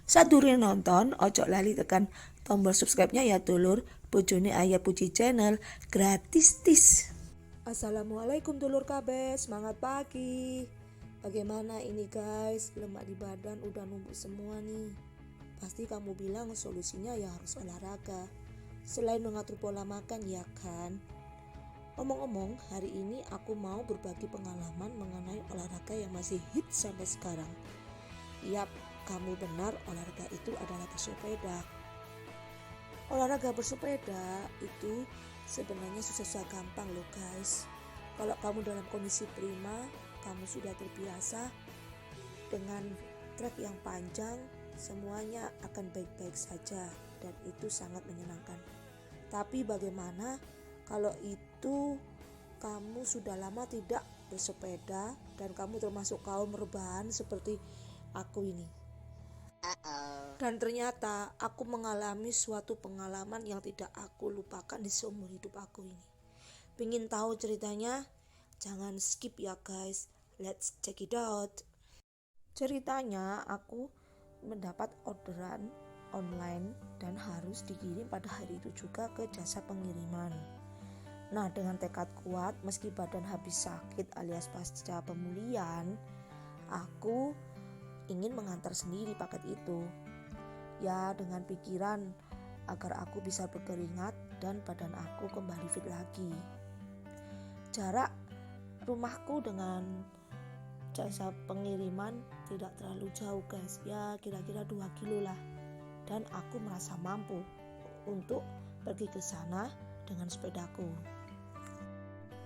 Sadurunge nonton, ojo lali tekan tombol subscribe-nya ya dulur. Bojone Ayah Puji Channel gratis tis. Assalamualaikum dulur kabeh, semangat pagi. Bagaimana ini guys, lemak di badan udah numpuk semua nih. Pasti kamu bilang solusinya ya harus olahraga. Selain mengatur pola makan ya kan. Omong-omong, hari ini aku mau berbagi pengalaman mengenai olahraga yang masih hit sampai sekarang. Yap, kamu benar, olahraga itu adalah bersepeda. Olahraga bersepeda itu sebenarnya susah-susah gampang loh guys. Kalau kamu dalam kondisi prima, kamu sudah terbiasa dengan trek yang panjang, semuanya akan baik-baik saja dan itu sangat menyenangkan. Tapi bagaimana kalau itu kamu sudah lama tidak bersepeda dan kamu termasuk kaum rebahan seperti aku ini? Dan ternyata aku mengalami suatu pengalaman yang tidak aku lupakan di seumur hidup aku ini. Pengen tahu ceritanya? Jangan skip ya guys. Let's check it out. Ceritanya aku mendapat orderan online dan harus dikirim pada hari itu juga ke jasa pengiriman. Nah, dengan tekad kuat meski badan habis sakit alias pasca pemulihan, aku ingin mengantar sendiri paket itu. Ya, dengan pikiran agar aku bisa berkeringat dan badan aku kembali fit lagi. Jarak rumahku dengan jasa pengiriman tidak terlalu jauh guys, ya kira-kira 2 kilo lah. Dan aku merasa mampu untuk pergi ke sana dengan sepedaku.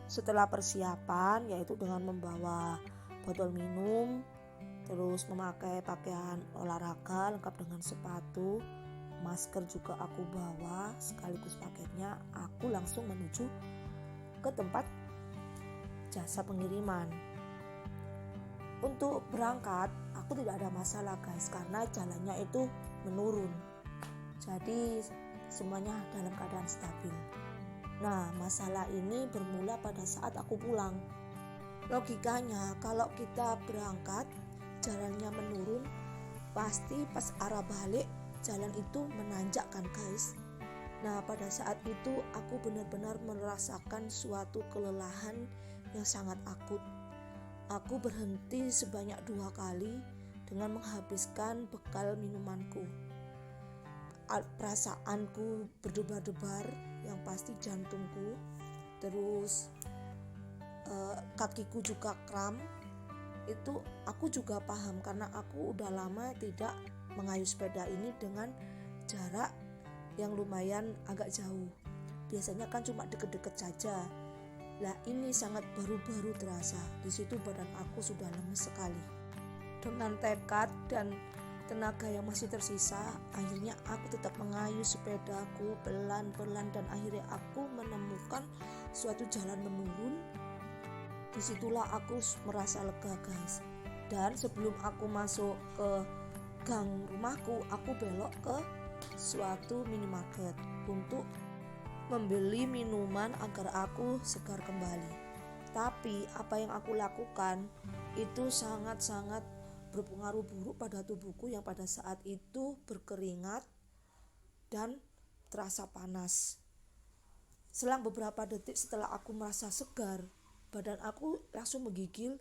Setelah persiapan, yaitu dengan membawa botol minum, terus memakai pakaian olahraga lengkap dengan sepatu, masker juga aku bawa sekaligus paketnya, aku langsung menuju ke tempat jasa pengiriman. Untuk berangkat aku tidak ada masalah guys, karena jalannya itu menurun, jadi semuanya dalam keadaan stabil. Nah, masalah ini bermula pada saat aku pulang. Logikanya kalau kita berangkat jalannya menurun, pasti pas arah balik jalan itu menanjak kan guys. Nah, pada saat itu aku benar-benar merasakan suatu kelelahan yang sangat akut. Aku berhenti sebanyak 2 kali dengan menghabiskan bekal minumanku. Perasaanku berdebar-debar, yang pasti jantungku, terus kakiku juga kram. Itu aku juga paham karena aku udah lama tidak mengayuh sepeda ini dengan jarak yang lumayan agak jauh. Biasanya kan cuma deket-deket saja. Lah ini sangat baru-baru terasa. Di situ badan aku sudah lemes sekali. Dengan tekad dan tenaga yang masih tersisa, akhirnya aku tetap mengayuh sepedaku pelan-pelan dan akhirnya aku menemukan suatu jalan menurun. Disitulah aku merasa lega guys. Dan sebelum aku masuk ke gang rumahku, aku belok ke suatu minimarket untuk membeli minuman agar aku segar kembali. Tapi apa yang aku lakukan itu sangat-sangat berpengaruh buruk pada tubuhku yang pada saat itu berkeringat dan terasa panas. Selang beberapa detik setelah aku merasa segar, badan aku langsung menggigil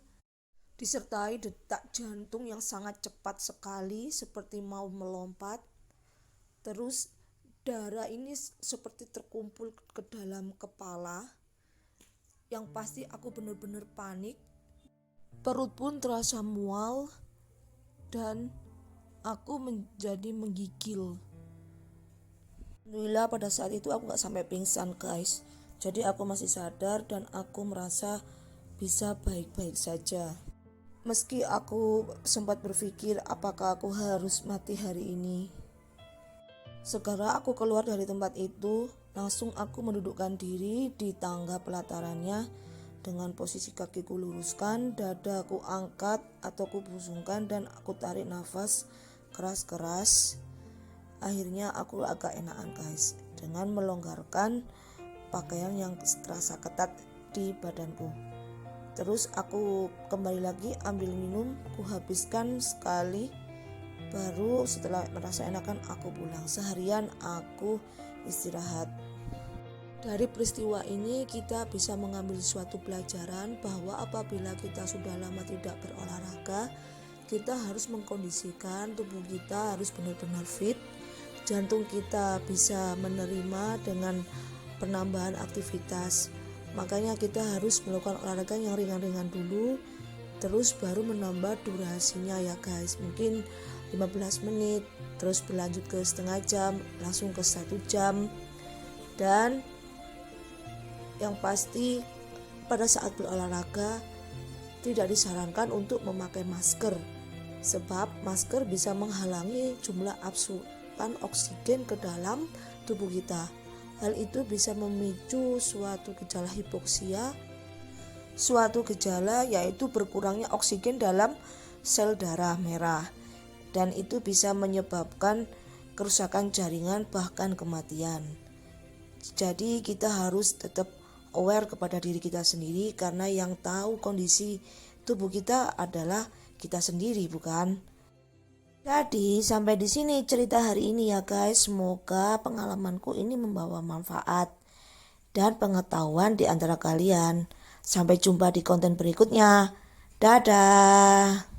disertai detak jantung yang sangat cepat sekali seperti mau melompat. Terus darah ini seperti terkumpul ke dalam kepala. Yang pasti aku benar-benar panik. Perut pun terasa mual dan aku menjadi menggigil. Alhamdulillah pada saat itu aku gak sampai pingsan guys. Jadi aku masih sadar dan aku merasa bisa baik-baik saja. Meski aku sempat berpikir apakah aku harus mati hari ini. Segera aku keluar dari tempat itu, langsung aku mendudukkan diri di tangga pelatarannya dengan posisi kakiku luruskan, dadaku angkat atau kubusungkan dan aku tarik nafas keras-keras. Akhirnya aku agak enakan guys dengan melonggarkan pakaian yang terasa ketat di badanku. Terus aku kembali lagi ambil minum, ku habiskan sekali Baru setelah merasa enakan aku pulang. Seharian aku istirahat. Dari peristiwa ini kita bisa mengambil suatu pelajaran bahwa apabila kita sudah lama tidak berolahraga, kita harus mengkondisikan tubuh kita harus benar-benar fit. Jantung kita bisa menerima dengan penambahan aktivitas. Makanya kita harus melakukan olahraga yang ringan-ringan dulu, terus baru menambah durasinya ya guys. Mungkin 15 menit, terus berlanjut ke setengah jam, langsung ke 1 jam. Dan yang pasti pada saat berolahraga tidak disarankan untuk memakai masker, sebab masker bisa menghalangi jumlah asupan oksigen ke dalam tubuh kita. Hal itu bisa memicu suatu gejala hipoksia. Suatu gejala yaitu berkurangnya oksigen dalam sel darah merah, dan itu bisa menyebabkan kerusakan jaringan bahkan kematian. Jadi kita harus tetap aware kepada diri kita sendiri, karena yang tahu kondisi tubuh kita adalah kita sendiri, bukan? Jadi sampai di sini cerita hari ini ya guys. Semoga pengalamanku ini membawa manfaat dan pengetahuan di antara kalian. Sampai jumpa di konten berikutnya. Dadah.